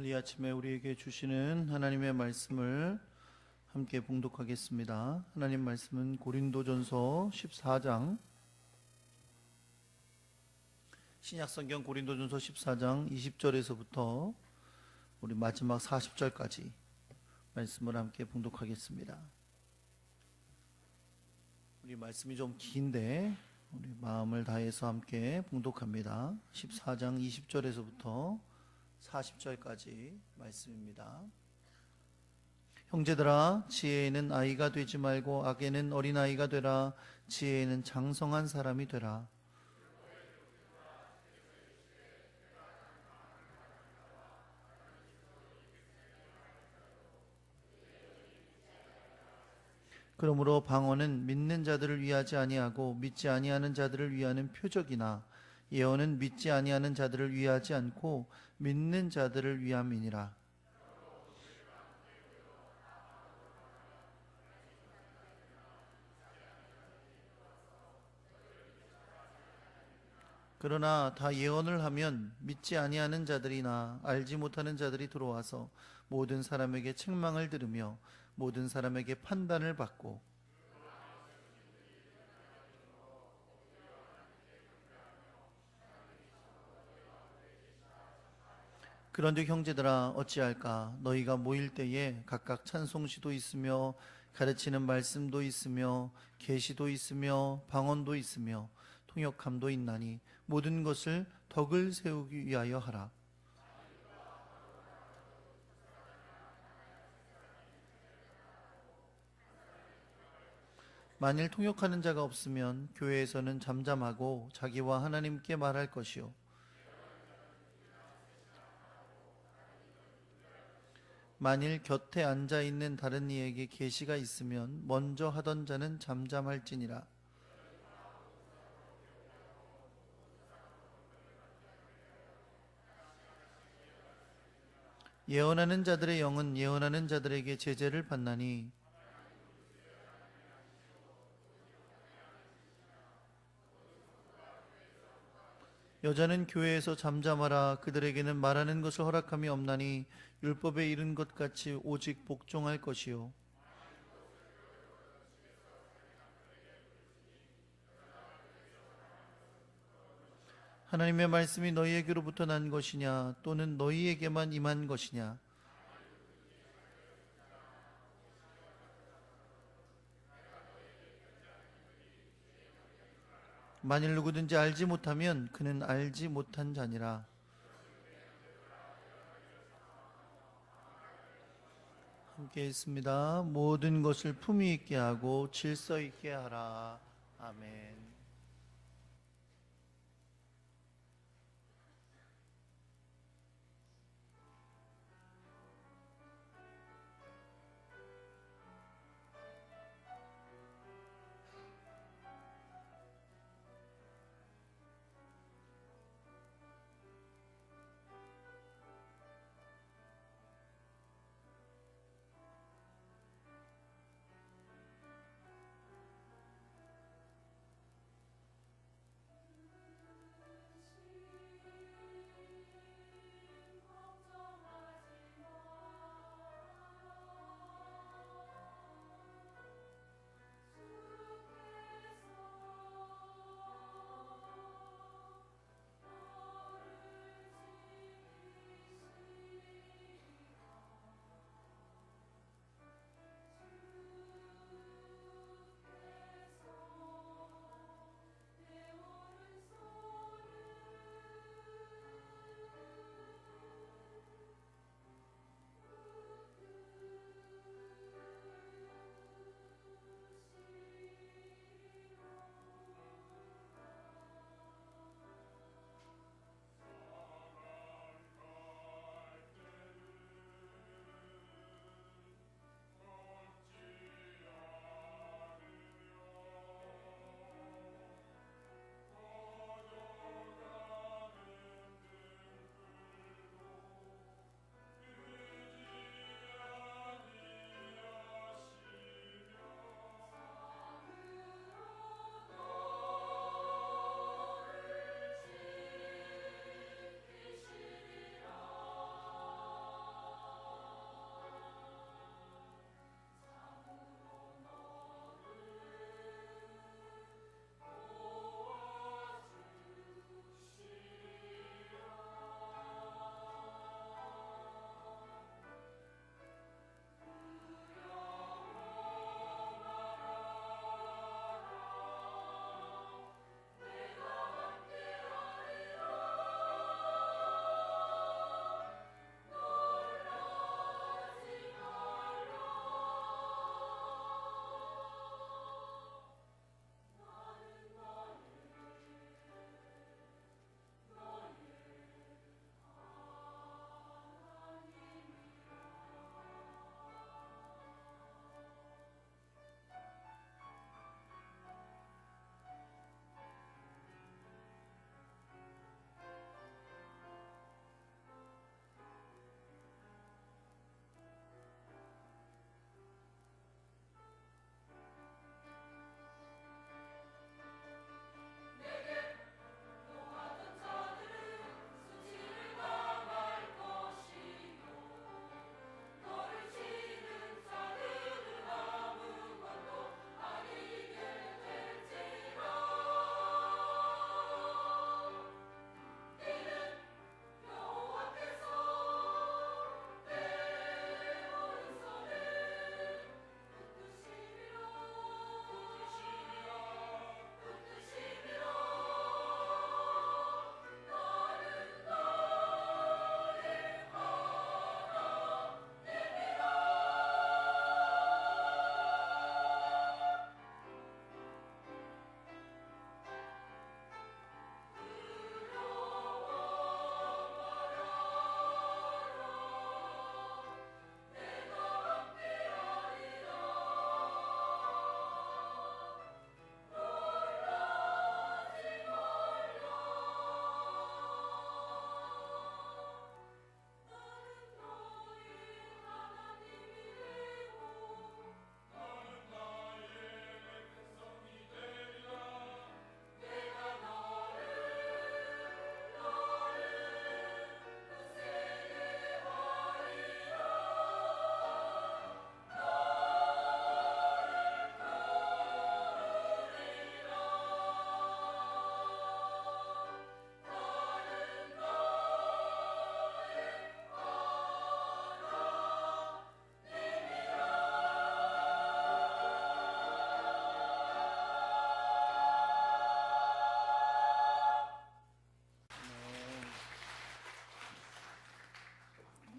이 아침에 우리에게 주시는 하나님의 말씀을 함께 봉독하겠습니다. 하나님 말씀은 고린도전서 14장, 신약성경 고린도전서 14장 20절에서부터 우리 마지막 40절까지 말씀을 함께 봉독하겠습니다. 우리 말씀이 좀 긴데 우리 마음을 다해서 함께 봉독합니다. 14장 20절에서부터 40절까지 말씀입니다. 형제들아, 지혜에는 아이가 되지 말고 악에는 어린아이가 되라. 지혜에는 장성한 사람이 되라. 그러므로 방언은 믿는 자들을 위하지 아니하고 믿지 아니하는 자들을 위하는 표적이나 예언은 믿지 아니하는 자들을 위하지 않고 믿는 자들을 위함이니라. 그러나 다 예언을 하면 믿지 아니하는 자들이나 알지 못하는 자들이 들어와서 모든 사람에게 책망을 들으며 모든 사람에게 판단을 받고, 그런즉 형제들아 어찌할까? 너희가 모일 때에 각각 찬송시도 있으며 가르치는 말씀도 있으며 계시도 있으며 방언도 있으며 통역함도 있나니 모든 것을 덕을 세우기 위하여 하라. 만일 통역하는 자가 없으면 교회에서는 잠잠하고 자기와 하나님께 말할 것이요, 만일 곁에 앉아 있는 다른 이에게 계시가 있으면 먼저 하던 자는 잠잠할지니라. 예언하는 자들의 영은 예언하는 자들에게 제재를 받나니 여자는 교회에서 잠잠하라. 그들에게는 말하는 것을 허락함이 없나니 율법에 이른 것 같이 오직 복종할 것이요, 하나님의 말씀이 너희에게로부터 난 것이냐 또는 너희에게만 임한 것이냐. 만일 누구든지 알지 못하면 그는 알지 못한 자니라. 함께 있습니다. 모든 것을 품위 있게 하고 질서 있게 하라. 아멘.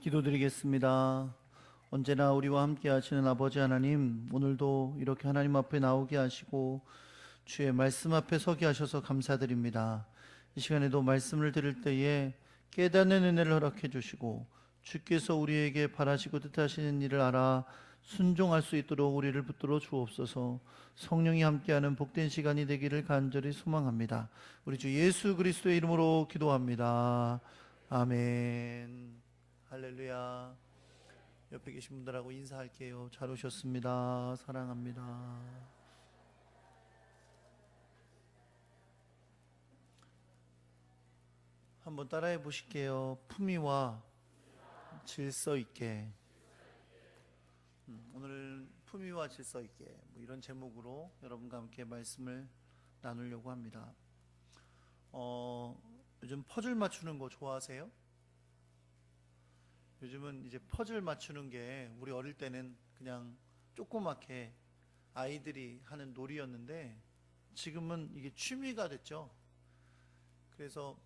기도드리겠습니다. 언제나 우리와 함께 하시는 아버지 하나님, 오늘도 이렇게 하나님 앞에 나오게 하시고 주의 말씀 앞에 서게 하셔서 감사드립니다. 이 시간에도 말씀을 들을 때에 깨닫는 은혜를 허락해 주시고 주께서 우리에게 바라시고 뜻하시는 일을 알아 순종할 수 있도록 우리를 붙들어 주옵소서. 성령이 함께하는 복된 시간이 되기를 간절히 소망합니다. 우리 주 예수 그리스도의 이름으로 기도합니다. 아멘. 할렐루야. 옆에 계신 분들하고 인사할게요. 잘 오셨습니다. 사랑합니다. 한번 따라해 보실게요. 품위와 질서 있게. 오늘 품위와 질서 있게, 뭐 이런 제목으로 여러분과 함께 말씀을 나누려고 합니다. 요즘 퍼즐 맞추는 거 좋아하세요? 요즘은 이제 퍼즐 맞추는 게 우리 어릴 때는 그냥 조그맣게 아이들이 하는 놀이였는데 지금은 이게 취미가 됐죠. 그래서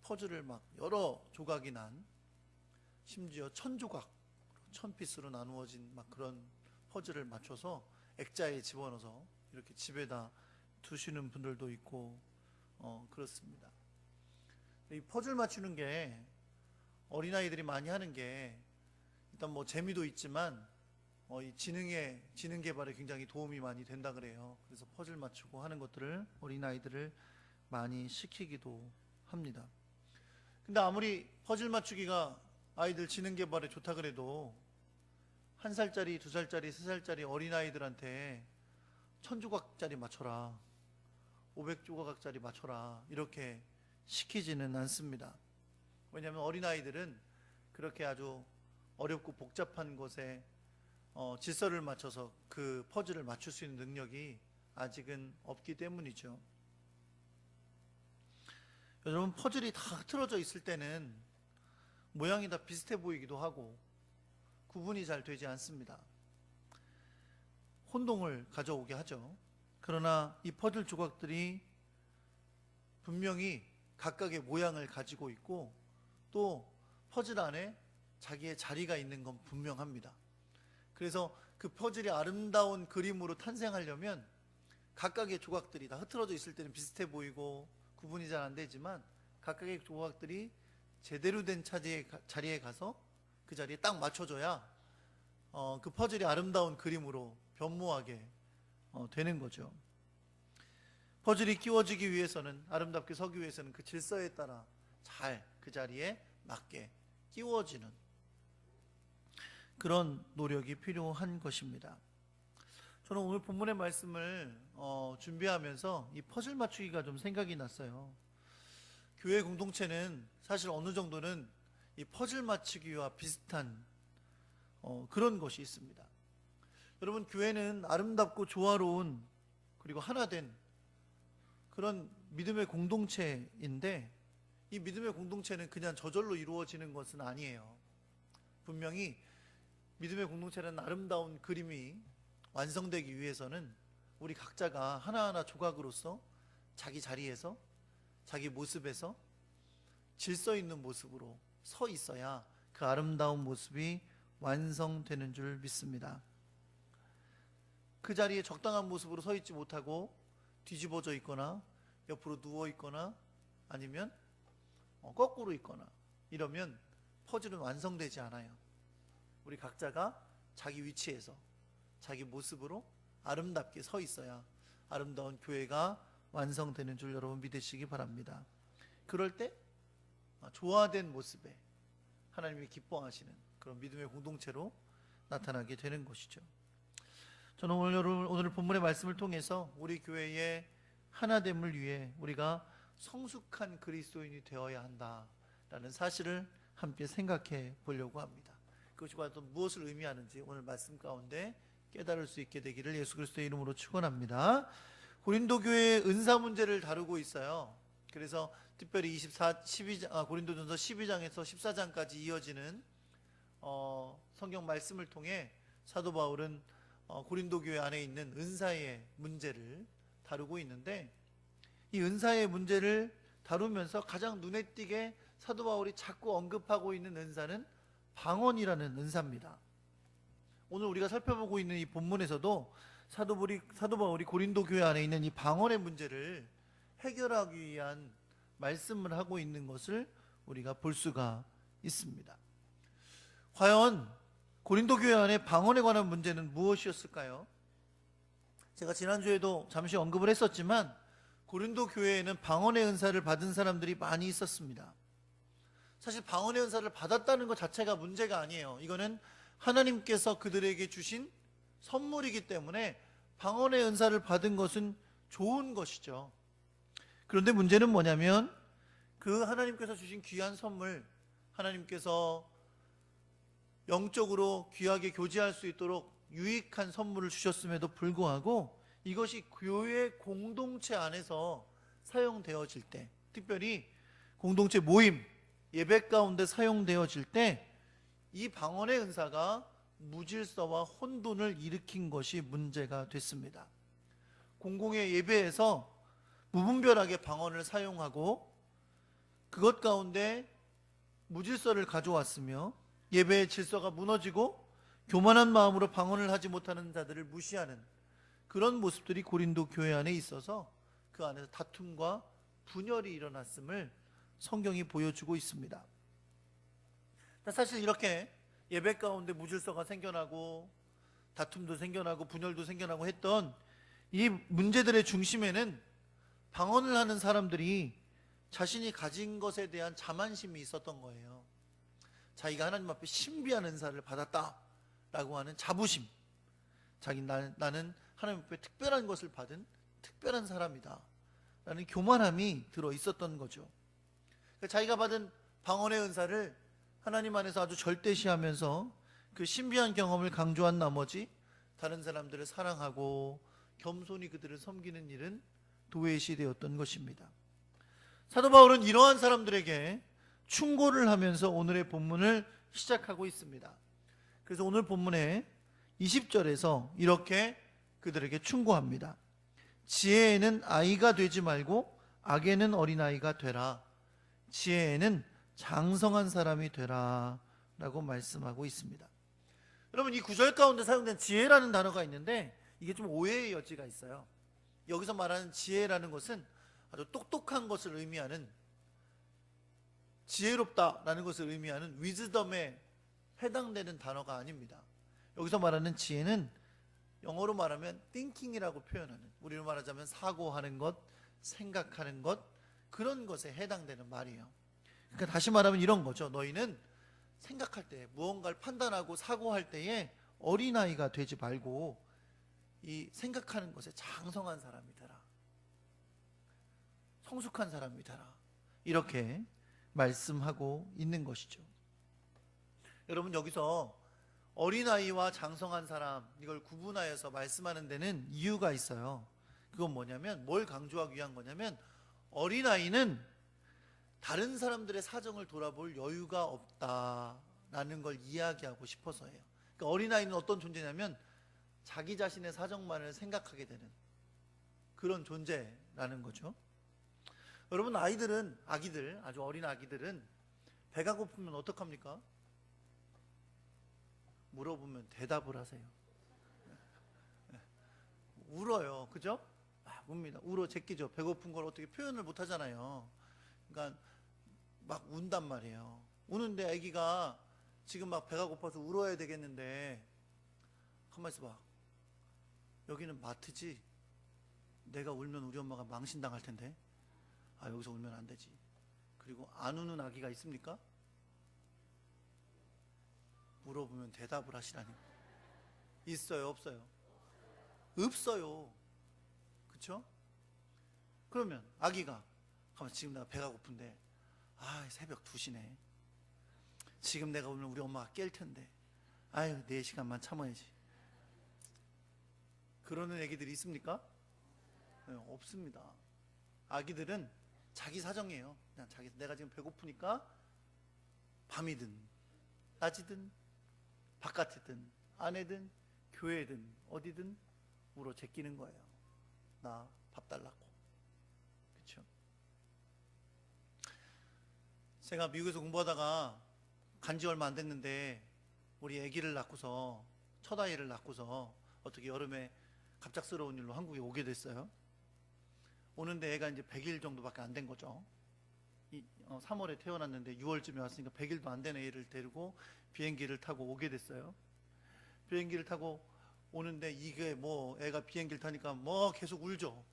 퍼즐을 막 여러 조각이 난, 심지어 1000조각, 1000피스로 나누어진 막 그런 퍼즐을 맞춰서 액자에 집어넣어서 이렇게 집에다 두시는 분들도 있고 그렇습니다. 이 퍼즐 맞추는 게 어린아이들이 많이 하는 게 일단 뭐 재미도 있지만 이 지능 개발에 굉장히 도움이 많이 된다 그래요. 그래서 퍼즐 맞추고 하는 것들을 어린아이들을 많이 시키기도 합니다. 근데 아무리 퍼즐 맞추기가 아이들 지능 개발에 좋다 그래도 1살짜리, 2살짜리, 3살짜리 어린아이들한테 1000조각짜리 맞춰라, 500조각짜리 맞춰라 이렇게 시키지는 않습니다. 왜냐하면 어린아이들은 그렇게 아주 어렵고 복잡한 것에 질서를 맞춰서 그 퍼즐을 맞출 수 있는 능력이 아직은 없기 때문이죠. 여러분, 퍼즐이 다 흐트러져 있을 때는 모양이 다 비슷해 보이기도 하고 구분이 잘 되지 않습니다. 혼동을 가져오게 하죠. 그러나 이 퍼즐 조각들이 분명히 각각의 모양을 가지고 있고 또 퍼즐 안에 자기의 자리가 있는 건 분명합니다. 그래서 그 퍼즐이 아름다운 그림으로 탄생하려면 각각의 조각들이 다 흐트러져 있을 때는 비슷해 보이고 구분이 잘 안 되지만 각각의 조각들이 제대로 된 자리에 가서 그 자리에 딱 맞춰줘야 그 퍼즐이 아름다운 그림으로 변모하게 되는 거죠. 퍼즐이 끼워지기 위해서는, 아름답게 서기 위해서는 그 질서에 따라 잘 그 자리에 맞게 끼워지는 그런 노력이 필요한 것입니다. 저는 오늘 본문의 말씀을 준비하면서 이 퍼즐 맞추기가 좀 생각이 났어요. 교회 공동체는 사실 어느 정도는 이 퍼즐 맞추기와 비슷한 그런 것이 있습니다. 여러분, 교회는 아름답고 조화로운 그리고 하나된 그런 믿음의 공동체인데 이 믿음의 공동체는 그냥 저절로 이루어지는 것은 아니에요. 분명히 믿음의 공동체라는 아름다운 그림이 완성되기 위해서는 우리 각자가 하나하나 조각으로서 자기 자리에서, 자기 모습에서 질서 있는 모습으로 서 있어야 그 아름다운 모습이 완성되는 줄 믿습니다. 그 자리에 적당한 모습으로 서 있지 못하고 뒤집어져 있거나 옆으로 누워 있거나 아니면 거꾸로 있거나 이러면 퍼즐은 완성되지 않아요. 우리 각자가 자기 위치에서 자기 모습으로 아름답게 서 있어야 아름다운 교회가 완성되는 줄 여러분 믿으시기 바랍니다. 그럴 때 조화된 모습에 하나님이 기뻐하시는 그런 믿음의 공동체로 나타나게 되는 것이죠. 저는 오늘 본문의 말씀을 통해서 우리 교회의 하나됨을 위해 우리가 성숙한 그리스도인이 되어야 한다라는 사실을 함께 생각해 보려고 합니다. 그것이 과연 무엇을 의미하는지 오늘 말씀 가운데 깨달을 수 있게 되기를 예수 그리스도의 이름으로 축원합니다. 고린도 교회의 은사 문제를 다루고 있어요. 그래서 특별히 고린도전서 12장에서 14장까지 이어지는 성경 말씀을 통해 사도 바울은 고린도 교회 안에 있는 은사의 문제를 다루고 있는데 이 은사의 문제를 다루면서 가장 눈에 띄게 사도 바울이 자꾸 언급하고 있는 은사는 방언이라는 은사입니다. 오늘 우리가 살펴보고 있는 이 본문에서도 사도 바울이 고린도 교회 안에 있는 이 방언의 문제를 해결하기 위한 말씀을 하고 있는 것을 우리가 볼 수가 있습니다. 과연 고린도 교회 안에 방언에 관한 문제는 무엇이었을까요? 제가 지난주에도 잠시 언급을 했었지만 고린도 교회에는 방언의 은사를 받은 사람들이 많이 있었습니다. 사실 방언의 은사를 받았다는 것 자체가 문제가 아니에요. 이거는 하나님께서 그들에게 주신 선물이기 때문에 방언의 은사를 받은 것은 좋은 것이죠. 그런데 문제는 뭐냐면 그 하나님께서 주신 귀한 선물, 하나님께서 영적으로 귀하게 교제할 수 있도록 유익한 선물을 주셨음에도 불구하고 이것이 교회 공동체 안에서 사용되어질 때, 특별히 공동체 모임, 예배 가운데 사용되어질 때 이 방언의 은사가 무질서와 혼돈을 일으킨 것이 문제가 됐습니다. 공공의 예배에서 무분별하게 방언을 사용하고 그것 가운데 무질서를 가져왔으며 예배의 질서가 무너지고 교만한 마음으로 방언을 하지 못하는 자들을 무시하는 그런 모습들이 고린도 교회 안에 있어서 그 안에서 다툼과 분열이 일어났음을 성경이 보여주고 있습니다. 사실 이렇게 예배 가운데 무질서가 생겨나고 다툼도 생겨나고 분열도 생겨나고 했던 이 문제들의 중심에는 방언을 하는 사람들이 자신이 가진 것에 대한 자만심이 있었던 거예요. 자기가 하나님 앞에 신비한 은사를 받았다라고 하는 자부심, 나는 하나님 앞에 특별한 것을 받은 특별한 사람이다 라는 교만함이 들어 있었던 거죠. 자기가 받은 방언의 은사를 하나님 안에서 아주 절대시하면서 그 신비한 경험을 강조한 나머지 다른 사람들을 사랑하고 겸손히 그들을 섬기는 일은 도외시 되었던 것입니다. 사도 바울은 이러한 사람들에게 충고를 하면서 오늘의 본문을 시작하고 있습니다. 그래서 오늘 본문의 20절에서 이렇게 그들에게 충고합니다. 지혜에는 아이가 되지 말고 악에는 어린아이가 되라. 지혜에는 장성한 사람이 되라 라고 말씀하고 있습니다. 여러분, 이 구절 가운데 사용된 지혜라는 단어가 있는데 이게 좀 오해의 여지가 있어요. 여기서 말하는 지혜라는 것은 아주 똑똑한 것을 의미하는, 지혜롭다라는 것을 의미하는 위즈덤에 해당되는 단어가 아닙니다. 여기서 말하는 지혜는 영어로 말하면 thinking이라고 표현하는, 우리로 말하자면 사고하는 것, 생각하는 것, 그런 것에 해당되는 말이에요. 그러니까 다시 말하면 이런 거죠. 너희는 생각할 때, 무언가를 판단하고 사고할 때에 어린아이가 되지 말고 이 생각하는 것에 장성한 사람이 되라, 성숙한 사람이 되라, 이렇게 말씀하고 있는 것이죠. 여러분, 여기서 어린아이와 장성한 사람, 이걸 구분하여서 말씀하는 데는 이유가 있어요. 그건 뭐냐면, 뭘 강조하기 위한 거냐면, 어린아이는 다른 사람들의 사정을 돌아볼 여유가 없다라는 걸 이야기하고 싶어서예요. 그러니까 어린아이는 어떤 존재냐면 자기 자신의 사정만을 생각하게 되는 그런 존재라는 거죠. 여러분, 아기들, 아주 어린 아기들은 배가 고프면 어떡합니까? 물어보면 대답을 하세요. 울어요. 그죠? 막 웁니다. 울어 제끼죠. 배고픈 걸 어떻게 표현을 못 하잖아요. 그러니까 막 운단 말이에요. 우는데 아기가 지금 막 배가 고파서 울어야 되겠는데, 가만히 있어봐. 여기는 마트지? 내가 울면 우리 엄마가 망신당할 텐데. 여기서 울면 안 되지. 그리고 안 우는 아기가 있습니까? 물어보면 대답을 하시라니. 있어요, 없어요? 없어요. 그쵸? 그러면 아기가 가만, 지금 내가 배가 고픈데 새벽 2시네. 지금 내가 울면 우리 엄마가 깰 텐데 4시간만 참아야지. 그러는 애기들이 있습니까? 네, 없습니다. 아기들은 자기 사정이에요. 그냥 내가 지금 배고프니까 밤이든 낮이든 바깥이든 안에든 교회든 어디든 울어 제끼는 거예요. 나 밥 달라고. 그렇죠? 제가 미국에서 공부하다가 간지 얼마 안 됐는데 우리 아기를 낳고서, 첫 아이를 낳고서 어떻게 여름에 갑작스러운 일로 한국에 오게 됐어요. 오는데 애가 이제 100일 정도밖에 안 된 거죠. 3월에 태어났는데 6월쯤에 왔으니까 100일도 안 된 애를 데리고 비행기를 타고 오게 됐어요. 비행기를 타고 오는데 이게 뭐 애가 비행기를 타니까 뭐 계속 울죠.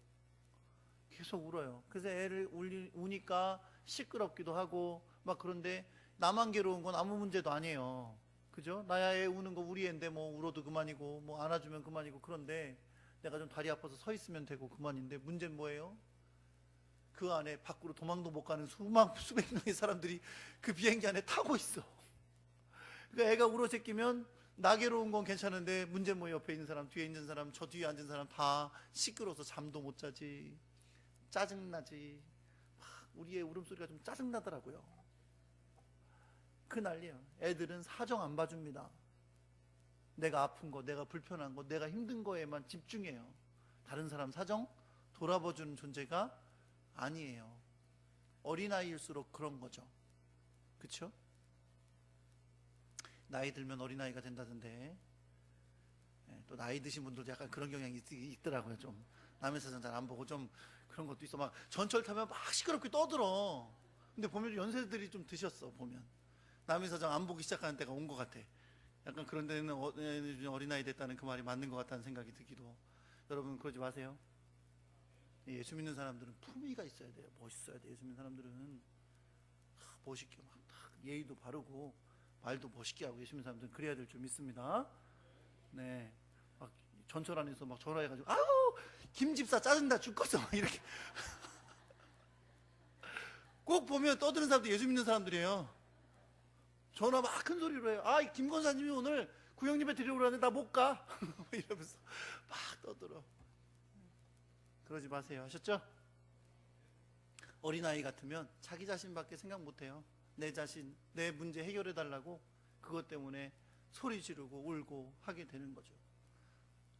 계속 울어요. 그래서 애를 우니까 시끄럽기도 하고 막. 그런데 나만 괴로운 건 아무 문제도 아니에요. 그죠? 나야 애 우는 거 우리 애인데 뭐 울어도 그만이고 뭐 안아주면 그만이고. 그런데 내가 좀 다리 아파서 서 있으면 되고 그만인데, 문제는 뭐예요? 그 안에 밖으로 도망도 못 가는 수백 명의 사람들이 그 비행기 안에 타고 있어. 그러니까 애가 울어 제끼면 나 괴로운 건 괜찮은데, 문제는 뭐 옆에 있는 사람, 뒤에 있는 사람, 저 뒤에 앉은 사람 다 시끄러워서 잠도 못 자지, 짜증나지. 우리의 울음소리가 좀 짜증나더라고요. 그 난리예요. 애들은 사정 안 봐줍니다. 내가 아픈 거, 내가 불편한 거, 내가 힘든 거에만 집중해요. 다른 사람 사정 돌아봐주는 존재가 아니에요. 어린아이일수록 그런 거죠. 그쵸? 나이 들면 어린아이가 된다던데, 또 나이 드신 분들도 약간 그런 경향이 있더라고요. 좀 남의 사정 잘 안 보고 좀 그런 것도 있어. 막 전철 타면 막 시끄럽게 떠들어. 근데 보면 연세들이 좀 드셨어. 보면 남의 사정 안 보기 시작하는 때가 온 것 같아. 약간 그런 데는 어린아이 됐다는 그 말이 맞는 것 같다는 생각이 들기도. 여러분 그러지 마세요. 예수 믿는 사람들은 품위가 있어야 돼요. 멋있어야 돼요. 예수 믿는 사람들은 멋있게 막 예의도 바르고 말도 멋있게 하고, 예수 믿는 사람들은 그래야 될 줄 믿습니다. 네, 막 전철 안에서 막 전화해가지고 아우 김 집사 짜증나 죽겠어 이렇게 꼭 보면 떠드는 사람들 예수 믿는 사람들이에요. 전화 막 큰 소리로 해요. 아, 김 권사님이 오늘 구형님에 드리러 오라는데 나 못 가 이러면서 막 떠들어. 그러지 마세요. 아셨죠? 어린아이 같으면 자기 자신밖에 생각 못해요. 내 자신, 내 문제 해결해 달라고 그것 때문에 소리 지르고 울고 하게 되는 거죠.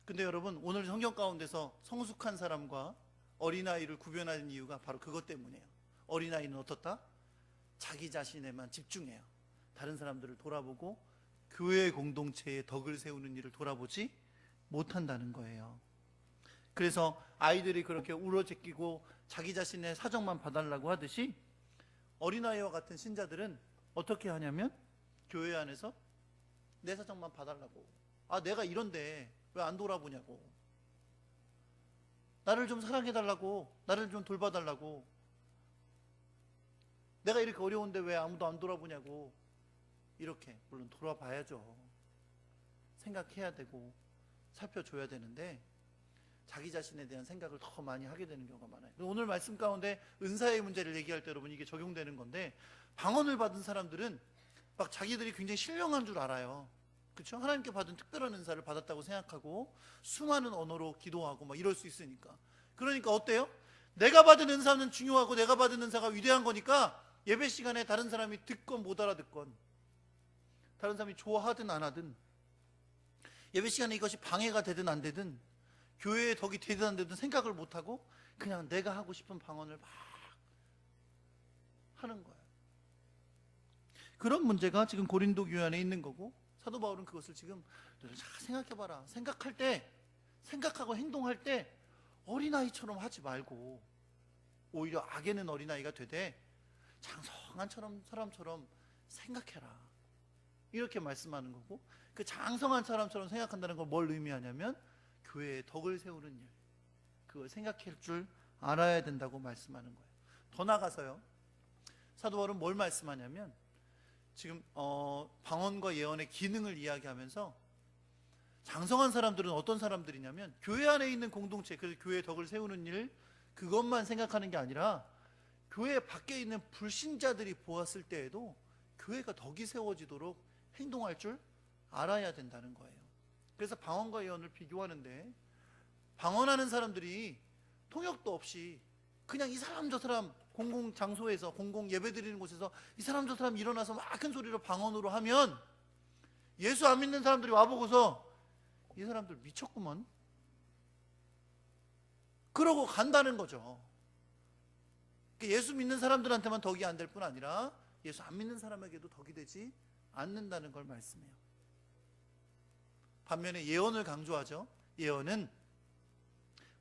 근데 여러분, 오늘 성경 가운데서 성숙한 사람과 어린아이를 구별하는 이유가 바로 그것 때문이에요. 어린아이는 어떻다? 자기 자신에만 집중해요. 다른 사람들을 돌아보고 교회 공동체의 덕을 세우는 일을 돌아보지 못한다는 거예요. 그래서 아이들이 그렇게 울어 제끼고 자기 자신의 사정만 봐달라고 하듯이, 어린아이와 같은 신자들은 어떻게 하냐면 교회 안에서 내 사정만 봐달라고. 아, 내가 이런데 왜 안 돌아보냐고, 나를 좀 사랑해달라고, 나를 좀 돌봐달라고, 내가 이렇게 어려운데 왜 아무도 안 돌아보냐고. 이렇게 물론 돌아봐야죠. 생각해야 되고 살펴줘야 되는데 자기 자신에 대한 생각을 더 많이 하게 되는 경우가 많아요. 오늘 말씀 가운데 은사의 문제를 얘기할 때 여러분 이게 적용되는 건데, 방언을 받은 사람들은 막 자기들이 굉장히 신령한 줄 알아요. 그렇죠? 하나님께 받은 특별한 은사를 받았다고 생각하고 수많은 언어로 기도하고 막 이럴 수 있으니까. 그러니까 어때요? 내가 받은 은사는 중요하고 내가 받은 은사가 위대한 거니까 예배 시간에 다른 사람이 듣건 못 알아듣건, 다른 사람이 좋아하든 안 하든, 예배 시간에 이것이 방해가 되든 안 되든, 교회의 덕이 되든 안 되든 생각을 못하고 그냥 내가 하고 싶은 방언을 막 하는 거예요. 그런 문제가 지금 고린도 교회 안에 있는 거고, 사도 바울은 그것을 지금 잘 생각해봐라. 생각할 때, 생각하고 행동할 때 어린아이처럼 하지 말고 오히려 악에는 어린아이가 되되 장성한 사람처럼 생각해라, 이렇게 말씀하는 거고, 그 장성한 사람처럼 생각한다는 건 뭘 의미하냐면 교회의 덕을 세우는 일, 그걸 생각할 줄 알아야 된다고 말씀하는 거예요. 더 나아가서요, 사도 바울은 뭘 말씀하냐면 지금 방언과 예언의 기능을 이야기하면서 장성한 사람들은 어떤 사람들이냐면 교회 안에 있는 공동체, 그래서 교회의 덕을 세우는 일, 그것만 생각하는 게 아니라 교회 밖에 있는 불신자들이 보았을 때에도 교회가 덕이 세워지도록 행동할 줄 알아야 된다는 거예요. 그래서 방언과 예언을 비교하는데, 방언하는 사람들이 통역도 없이 그냥 이 사람 저 사람 공공 장소에서, 공공 예배 드리는 곳에서 이 사람 저 사람 일어나서 막 큰 소리로 방언으로 하면 예수 안 믿는 사람들이 와보고서 이 사람들 미쳤구먼 그러고 간다는 거죠. 예수 믿는 사람들한테만 덕이 안 될 뿐 아니라 예수 안 믿는 사람에게도 덕이 되지 않는다는 걸 말씀해요. 반면에 예언을 강조하죠. 예언은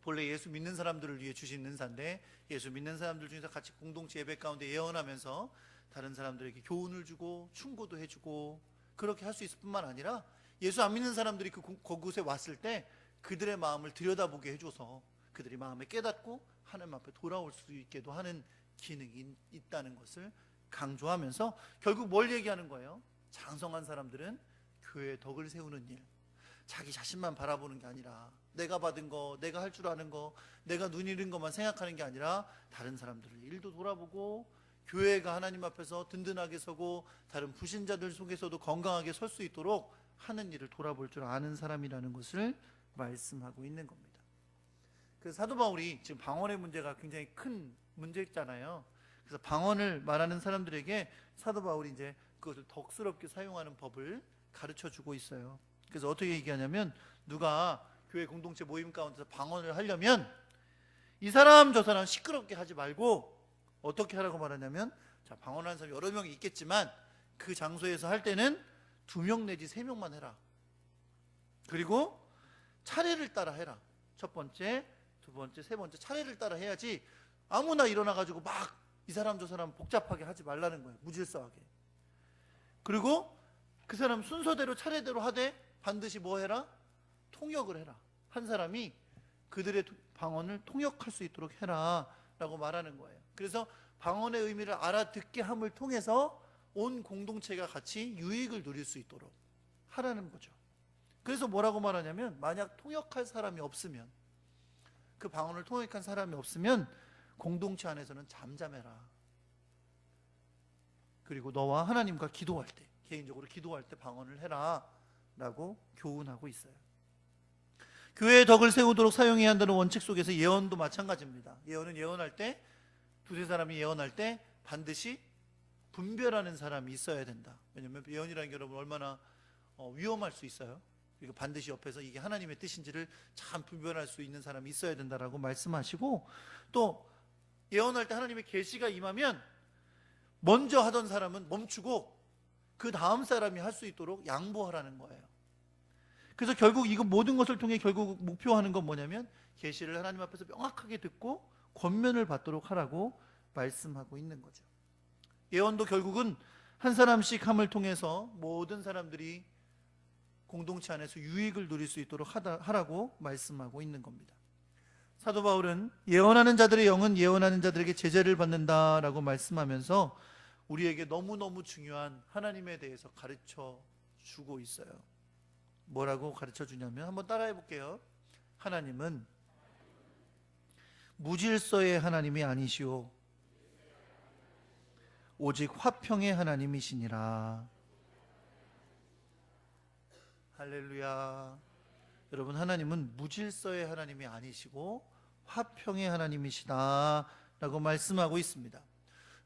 본래 예수 믿는 사람들을 위해 주신 은사인데, 예수 믿는 사람들 중에서 같이 공동체 예배 가운데 예언하면서 다른 사람들에게 교훈을 주고 충고도 해주고 그렇게 할 수 있을 뿐만 아니라, 예수 안 믿는 사람들이 그곳에 왔을 때 그들의 마음을 들여다보게 해줘서 그들이 마음에 깨닫고 하나님 앞에 돌아올 수 있게도 하는 기능이 있다는 것을 강조하면서 결국 뭘 얘기하는 거예요? 장성한 사람들은 교회의 덕을 세우는 일, 자기 자신만 바라보는 게 아니라 내가 받은 거, 내가 할 줄 아는 거, 내가 눈 잃은 것만 생각하는 게 아니라 다른 사람들의 일도 돌아보고 교회가 하나님 앞에서 든든하게 서고 다른 불신자들 속에서도 건강하게 설 수 있도록 하는 일을 돌아볼 줄 아는 사람이라는 것을 말씀하고 있는 겁니다. 그래서 사도 바울이 지금 방언의 문제가 굉장히 큰 문제잖아요. 그래서 방언을 말하는 사람들에게 사도 바울이 이제 그것을 덕스럽게 사용하는 법을 가르쳐 주고 있어요. 그래서 어떻게 얘기하냐면, 누가 교회 공동체 모임 가운데서 방언을 하려면 이 사람 저 사람 시끄럽게 하지 말고 어떻게 하라고 말하냐면, 자, 방언하는 사람 여러 명이 있겠지만 그 장소에서 할 때는 2명 내지 3명만 해라. 그리고 차례를 따라 해라. 첫 번째, 두 번째, 세 번째 차례를 따라 해야지 아무나 일어나가지고 막 이 사람 저 사람 복잡하게 하지 말라는 거예요. 무질서하게. 그리고 그 사람 순서대로 차례대로 하되 반드시 뭐 해라? 통역을 해라. 한 사람이 그들의 방언을 통역할 수 있도록 해라 라고 말하는 거예요. 그래서 방언의 의미를 알아듣게 함을 통해서 온 공동체가 같이 유익을 누릴 수 있도록 하라는 거죠. 그래서 뭐라고 말하냐면, 만약 통역할 사람이 없으면, 그 방언을 통역한 사람이 없으면 공동체 안에서는 잠잠해라. 그리고 너와 하나님과 기도할 때, 개인적으로 기도할 때 방언을 해라 라고 교훈하고 있어요. 교회의 덕을 세우도록 사용해야 한다는 원칙 속에서 예언도 마찬가지입니다. 예언은 예언할 때, 두세 사람이 예언할 때 반드시 분별하는 사람이 있어야 된다. 왜냐하면 예언이라는 게 여러분 얼마나 위험할 수 있어요. 그리고 반드시 옆에서 이게 하나님의 뜻인지를 참 분별할 수 있는 사람이 있어야 된다라고 말씀하시고, 또 예언할 때 하나님의 계시가 임하면 먼저 하던 사람은 멈추고 그 다음 사람이 할 수 있도록 양보하라는 거예요. 그래서 결국 이거 모든 것을 통해 결국 목표하는 건 뭐냐면, 계시를 하나님 앞에서 명확하게 듣고 권면을 받도록 하라고 말씀하고 있는 거죠. 예언도 결국은 한 사람씩 함을 통해서 모든 사람들이 공동체 안에서 유익을 누릴 수 있도록 하라고 말씀하고 있는 겁니다. 사도 바울은 예언하는 자들의 영은 예언하는 자들에게 제재를 받는다라고 말씀하면서 우리에게 너무너무 중요한 하나님에 대해서 가르쳐 주고 있어요. 뭐라고 가르쳐 주냐면, 한번 따라해 볼게요. 하나님은 무질서의 하나님이 아니시오 오직 화평의 하나님이시니라. 할렐루야. 여러분, 하나님은 무질서의 하나님이 아니시고 화평의 하나님이시다 라고 말씀하고 있습니다.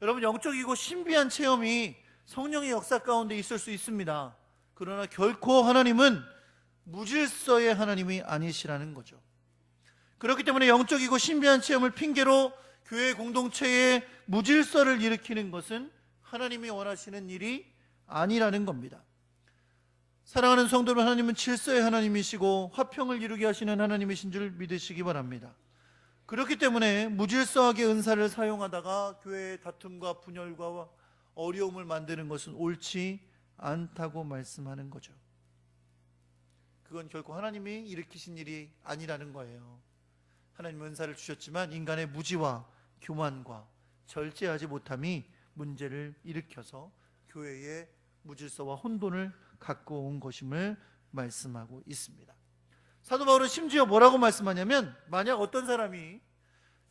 여러분, 영적이고 신비한 체험이 성령의 역사 가운데 있을 수 있습니다. 그러나 결코 하나님은 무질서의 하나님이 아니시라는 거죠. 그렇기 때문에 영적이고 신비한 체험을 핑계로 교회 공동체에 무질서를 일으키는 것은 하나님이 원하시는 일이 아니라는 겁니다. 사랑하는 성도 여러분, 하나님은 질서의 하나님이시고 화평을 이루게 하시는 하나님이신 줄 믿으시기 바랍니다. 그렇기 때문에 무질서하게 은사를 사용하다가 교회의 다툼과 분열과 어려움을 만드는 것은 옳지 않다고 말씀하는 거죠. 그건 결코 하나님이 일으키신 일이 아니라는 거예요. 하나님은 은사를 주셨지만 인간의 무지와 교만과 절제하지 못함이 문제를 일으켜서 교회에 무질서와 혼돈을 갖고 온 것임을 말씀하고 있습니다. 사도 바울은 심지어 뭐라고 말씀하냐면, 만약 어떤 사람이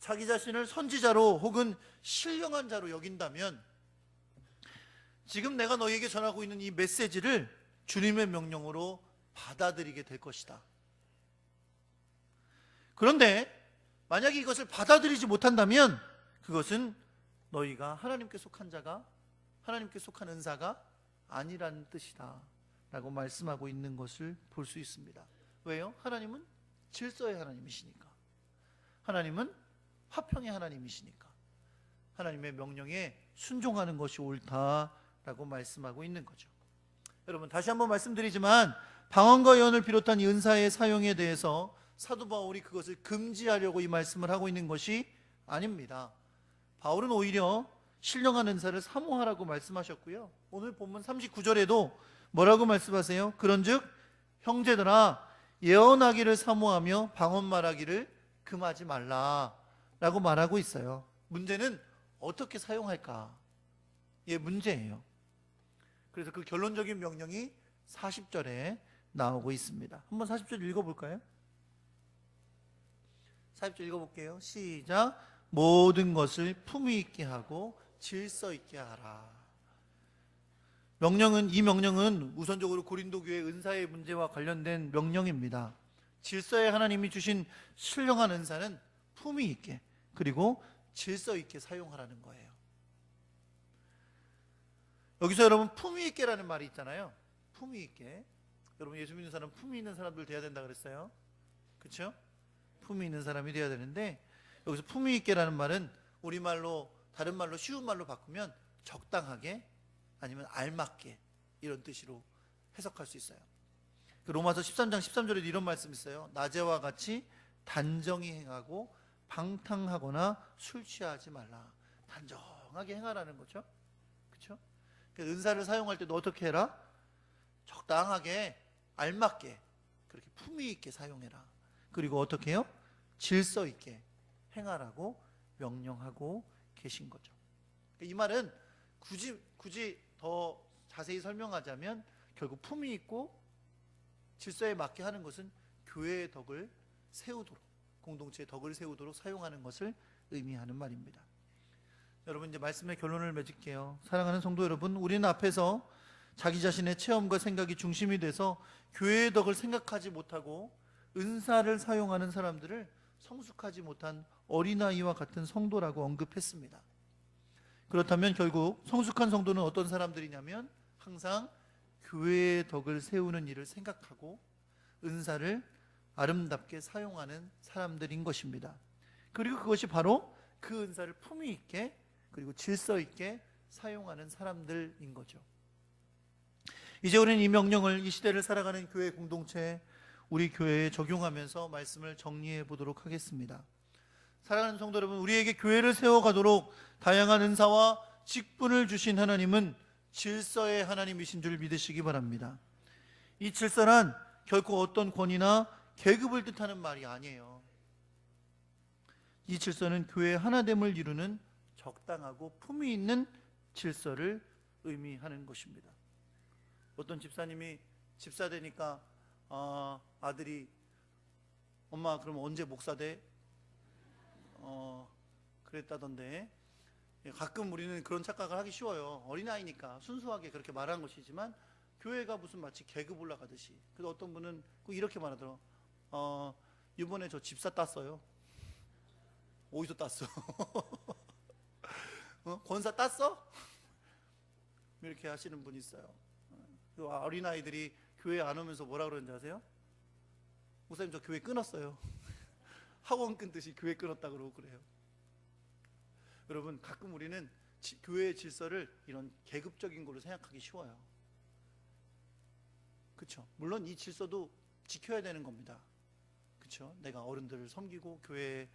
자기 자신을 선지자로 혹은 신령한 자로 여긴다면 지금 내가 너희에게 전하고 있는 이 메시지를 주님의 명령으로 받아들이게 될 것이다. 그런데 만약에 이것을 받아들이지 못한다면 그것은 너희가 하나님께 속한 자가, 하나님께 속한 은사가 아니라는 뜻이다 라고 말씀하고 있는 것을 볼 수 있습니다. 왜요? 하나님은 질서의 하나님이시니까, 하나님은 화평의 하나님이시니까 하나님의 명령에 순종하는 것이 옳다라고 말씀하고 있는 거죠. 여러분 다시 한번 말씀드리지만 방언과 예언을 비롯한 이 은사의 사용에 대해서 사도 바울이 그것을 금지하려고 이 말씀을 하고 있는 것이 아닙니다. 바울은 오히려 신령한 은사를 사모하라고 말씀하셨고요. 오늘 본문 39절에도 뭐라고 말씀하세요? 그런즉 형제들아 예언하기를 사모하며 방언 말하기를 금하지 말라라고 말하고 있어요. 문제는 어떻게 사용할까? 예, 문제예요. 그래서 그 결론적인 명령이 40절에 나오고 있습니다. 한번 40절 읽어볼까요? 40절 읽어볼게요. 시작. 모든 것을 품위 있게 하고 질서 있게 하라. 이 명령은 우선적으로 고린도 교회 은사의 문제와 관련된 명령입니다. 질서에 하나님이 주신 신령한 은사는 품위 있게 그리고 질서 있게 사용하라는 거예요. 여기서 여러분 품위 있게라는 말이 있잖아요. 품위 있게. 여러분 예수 믿는 사람 품위 있는 사람들 돼야 된다 그랬어요. 그렇죠? 품위 있는 사람이 돼야 되는데 여기서 품위 있게라는 말은 우리말로 다른 말로 쉬운 말로 바꾸면 적당하게 아니면 알맞게 이런 뜻으로 해석할 수 있어요. 로마서 13장 13절에 이런 말씀이 있어요. 낮에와 같이 단정히 행하고 방탕하거나 술 취하지 말라. 단정하게 행하라는 거죠. 그렇죠? 은사를 사용할 때도 어떻게 해라? 적당하게 알맞게 그렇게 품위 있게 사용해라. 그리고 어떻게 해요? 질서 있게 행하라고 명령하고 계신 거죠. 이 말은 굳이 더 자세히 설명하자면 결국 품위 있고 질서에 맞게 하는 것은 교회의 덕을 세우도록, 공동체의 덕을 세우도록 사용하는 것을 의미하는 말입니다. 여러분 이제 말씀의 결론을 맺을게요. 사랑하는 성도 여러분, 우리는 앞에서 자기 자신의 체험과 생각이 중심이 돼서 교회의 덕을 생각하지 못하고 은사를 사용하는 사람들을 성숙하지 못한 어린아이와 같은 성도라고 언급했습니다. 그렇다면 결국 성숙한 성도는 어떤 사람들이냐면 항상 교회의 덕을 세우는 일을 생각하고 은사를 아름답게 사용하는 사람들인 것입니다. 그리고 그것이 바로 그 은사를 품위 있게 그리고 질서 있게 사용하는 사람들인 거죠. 이제 우리는 이 명령을 이 시대를 살아가는 교회 공동체 우리 교회에 적용하면서 말씀을 정리해 보도록 하겠습니다. 사랑하는 성도 여러분, 우리에게 교회를 세워가도록 다양한 은사와 직분을 주신 하나님은 질서의 하나님이신 줄 믿으시기 바랍니다. 이 질서란 결코 어떤 권위나 계급을 뜻하는 말이 아니에요. 이 질서는 교회의 하나됨을 이루는 적당하고 품위 있는 질서를 의미하는 것입니다. 어떤 집사님이 집사 되니까 아들이 엄마 그럼 언제 목사 돼? 그랬다던데 가끔 우리는 그런 착각을 하기 쉬워요. 어린아이니까 순수하게 그렇게 말한 것이지만 교회가 무슨 마치 계급 올라가듯이. 그래서 어떤 분은 꼭 이렇게 말하더라고요. 이번에 저 집사 땄어요. 어디서 땄어? 권사 땄어? 이렇게 하시는 분이 있어요. 그 어린아이들이 교회 안 오면서 뭐라 그러는지 아세요? 목사님 저 교회 끊었어요. 학원 끊듯이 교회 끊었다 그러고 그래요. 여러분 가끔 우리는 교회의 질서를 이런 계급적인 걸로 생각하기 쉬워요. 그렇죠? 물론 이 질서도 지켜야 되는 겁니다. 그렇죠? 내가 어른들을 섬기고 교회에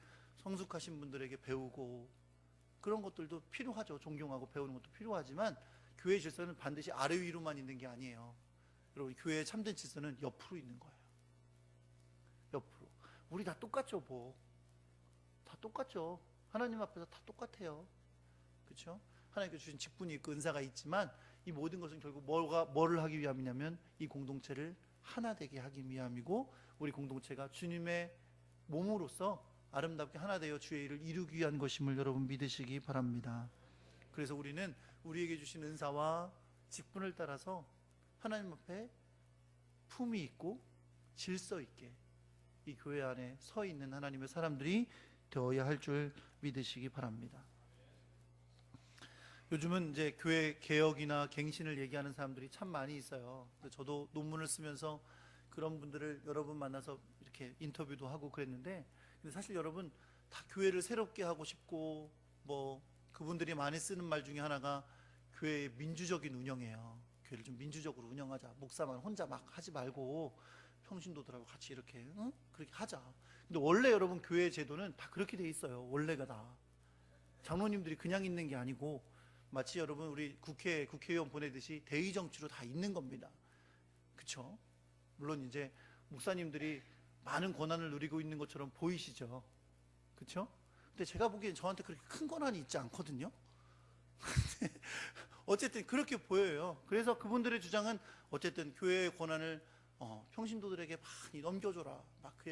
성숙하신 분들에게 배우고 그런 것들도 필요하죠. 존경하고 배우는 것도 필요하지만 교회의 질서는 반드시 아래 위로만 있는 게 아니에요. 여러분 교회의 참된 질서는 옆으로 있는 거예요. 옆으로. 우리 다 똑같죠 뭐. 다 똑같죠. 하나님 앞에서 다 똑같아요. 그렇죠? 하나님께서 주신 직분이 있고 은사가 있지만 이 모든 것은 결국 뭐를 하기 위함이냐면 이 공동체를 하나 되게 하기 위함이고 우리 공동체가 주님의 몸으로서 아름답게 하나 되어 주의 일을 이루기 위한 것임을 여러분 믿으시기 바랍니다. 그래서 우리는 우리에게 주신 은사와 직분을 따라서 하나님 앞에 품위 있고 질서 있게 이 교회 안에 서 있는 하나님의 사람들이 되어야 할 줄 믿으시기 바랍니다. 요즘은 이제 교회 개혁이나 갱신을 얘기하는 사람들이 참 많이 있어요. 저도 논문을 쓰면서 그런 분들을 여러 분 만나서 이렇게 인터뷰도 하고 그랬는데 근데 사실 여러분 다 교회를 새롭게 하고 싶고 뭐 그분들이 많이 쓰는 말 중에 하나가 교회의 민주적인 운영이에요. 교회를 좀 민주적으로 운영하자. 목사만 혼자 막 하지 말고 평신도들하고 같이 이렇게 그렇게 하자. 근데 원래 여러분 교회 제도는 다 그렇게 돼 있어요. 원래가 다 장로님들이 그냥 있는 게 아니고 마치 여러분 우리 국회의원 보내듯이 대의 정치로 다 있는 겁니다. 그렇죠? 물론 이제 목사님들이 많은 권한을 누리고 있는 것처럼 보이시죠. 그렇죠? 근데 제가 보기엔 저한테 그렇게 큰 권한이 있지 않거든요. 어쨌든 그렇게 보여요. 그래서 그분들의 주장은 어쨌든 교회의 권한을 평신도들에게 많이 넘겨줘라, 막 그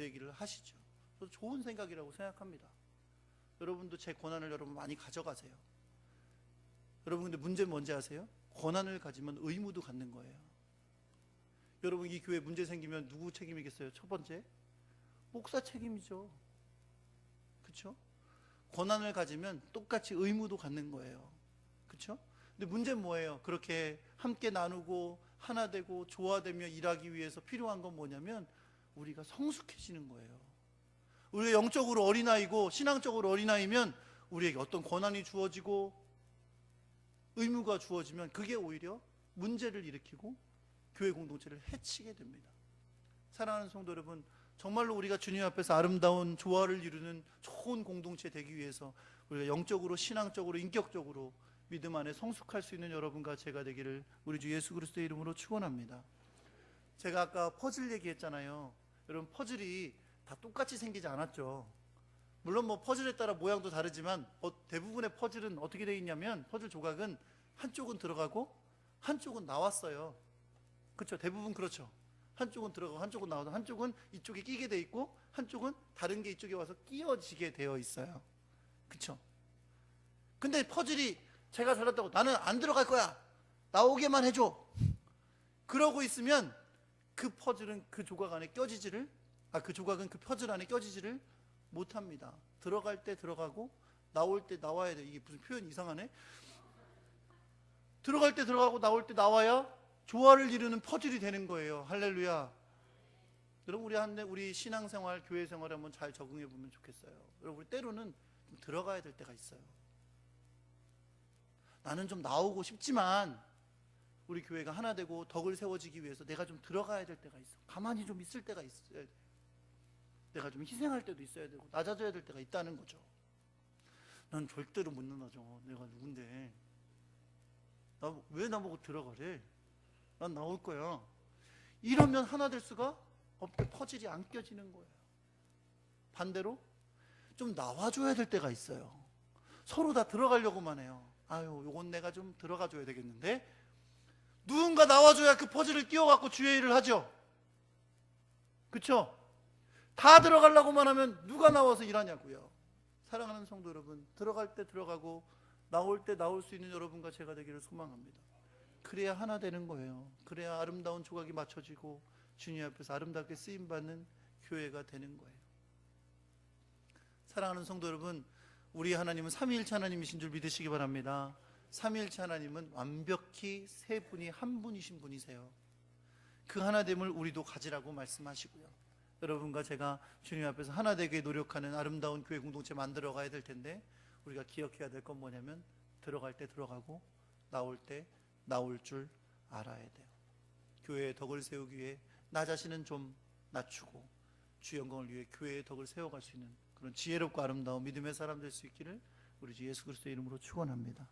얘기를 하시죠. 저도 좋은 생각이라고 생각합니다. 여러분도 제 권한을 여러분 많이 가져가세요. 여러분 근데 문제는 뭔지 아세요? 권한을 가지면 의무도 갖는 거예요. 여러분 이 교회 문제 생기면 누구 책임이겠어요? 첫 번째 목사 책임이죠. 그렇죠? 권한을 가지면 똑같이 의무도 갖는 거예요. 그렇죠? 근데 문제는 뭐예요? 그렇게 함께 나누고 하나 되고 조화되며 일하기 위해서 필요한 건 뭐냐면 우리가 성숙해지는 거예요. 우리가 영적으로 어린아이고 신앙적으로 어린아이면 우리에게 어떤 권한이 주어지고 의무가 주어지면 그게 오히려 문제를 일으키고 교회 공동체를 해치게 됩니다. 사랑하는 성도 여러분, 정말로 우리가 주님 앞에서 아름다운 조화를 이루는 좋은 공동체 되기 위해서 우리가 영적으로 신앙적으로 인격적으로 믿음 안에 성숙할 수 있는 여러분과 제가 되기를 우리 주 예수 그리스도의 이름으로 축원합니다. 제가 아까 퍼즐 얘기했잖아요. 여러분 퍼즐이 다 똑같이 생기지 않았죠. 물론 뭐 퍼즐에 따라 모양도 다르지만 대부분의 퍼즐은 어떻게 되어 있냐면 퍼즐 조각은 한쪽은 들어가고 한쪽은 나왔어요. 그렇죠? 대부분 그렇죠. 한쪽은 들어가고 한쪽은 나와서 한쪽은 이쪽에 끼게 돼 있고 한쪽은 다른 게 이쪽에 와서 끼어지게 되어 있어요. 그렇죠? 근데 퍼즐이 제가 잘했다고 나는 안 들어갈 거야, 나오게만 해줘, 그러고 있으면 그 퍼즐은 그 조각 안에 껴지지를 그 조각은 그 퍼즐 안에 껴지지를 못합니다. 들어갈 때 들어가고 나올 때 나와야 돼. 이게 무슨 표현이 이상하네. 들어갈 때 들어가고 나올 때 나와야 조화를 이루는 퍼즐이 되는 거예요. 할렐루야. 여러분 우리 신앙생활, 교회 생활에 한번 잘 적응해 보면 좋겠어요. 여러분 우리 때로는 좀 들어가야 될 때가 있어요. 나는 좀 나오고 싶지만 우리 교회가 하나 되고 덕을 세워지기 위해서 내가 좀 들어가야 될 때가 있어. 가만히 좀 있을 때가 있어야 돼. 내가 좀 희생할 때도 있어야 되고 낮아져야 될 때가 있다는 거죠. 난 절대로 못 나죠. 내가 누군데 왜 나보고 들어가래? 난 나올 거야. 이러면 하나 될 수가 없게 퍼즐이 안 껴지는 거예요. 반대로 좀 나와줘야 될 때가 있어요. 서로 다 들어가려고만 해요. 요건 내가 좀 들어가줘야 되겠는데, 누군가 나와줘야 그 퍼즐을 끼워갖고 주의 일을 하죠. 그렇죠? 다 들어가려고만 하면 누가 나와서 일하냐고요. 사랑하는 성도 여러분, 들어갈 때 들어가고 나올 때 나올 수 있는 여러분과 제가 되기를 소망합니다. 그래야 하나 되는 거예요. 그래야 아름다운 조각이 맞춰지고 주님 앞에서 아름답게 쓰임받는 교회가 되는 거예요. 사랑하는 성도 여러분, 우리 하나님은 삼위일체 하나님이신 줄 믿으시기 바랍니다. 삼위일체 하나님은 완벽히 세 분이 한 분이신 분이세요. 그 하나됨을 우리도 가지라고 말씀하시고요. 여러분과 제가 주님 앞에서 하나 되게 노력하는 아름다운 교회 공동체 만들어 가야 될 텐데, 우리가 기억해야 될 건 뭐냐면 들어갈 때 들어가고 나올 때 나올 줄 알아야 돼요. 교회의 덕을 세우기 위해 나 자신은 좀 낮추고 주 영광을 위해 교회의 덕을 세워갈 수 있는 그런 지혜롭고 아름다운 믿음의 사람 될 수 있기를 우리 주 예수 그리스도의 이름으로 축원합니다.